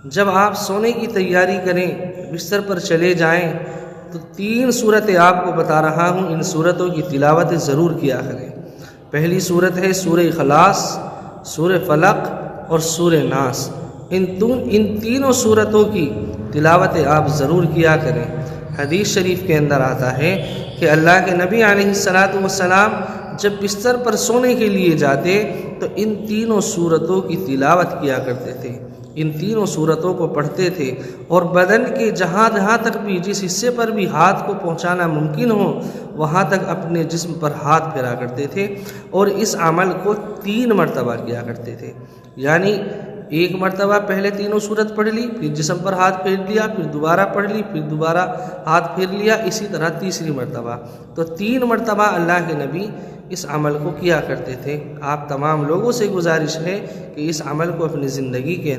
जब आप सोने की तैयारी करें, बिस्तर पर चले जाएं, तो 3 सूरतें आपको बता रहा हूँ, इन सूरतों की तिलावत ज़रूर किया करें। पहली सूरत है सूरह इखलास, सूरह फलक और सूरह नास। इन तीनों सूरतों की तिलावत आप ज़रूर किया करें। हदीस शरीफ के अंदर आता है कि अल्लाह के नबी अलैहिस्सलातु वस्सलाम जब बिस्तर पर सोने के लिए जाते तो इन तीनों सूरतों की तिलावत किया करते थे, इन तीनों सूरतों को पढ़ते थे और बदन के जहाँ जहाँ तक भी, जिस हिस्से पर भी हाथ को पहुँचाना मुमकिन हो, वहाँ तक अपने जिस्म पर हाथ फेरा करते थे और इस अमल को 3 मरतबा किया करते थे। यानी एक मरतबा पहले तीनों सूरत पढ़ ली, फिर जिस्म पर हाथ फेर लिया, फिर दोबारा पढ़ ली, फिर दोबारा हाथ फेर लिया, इसी तरह तीसरी मरतबा। तो 3 मरतबा अल्लाह के नबी इस अमल को किया करते थे। आप तमाम लोगों से गुजारिश है कि इस अमल को अपनी ज़िंदगी के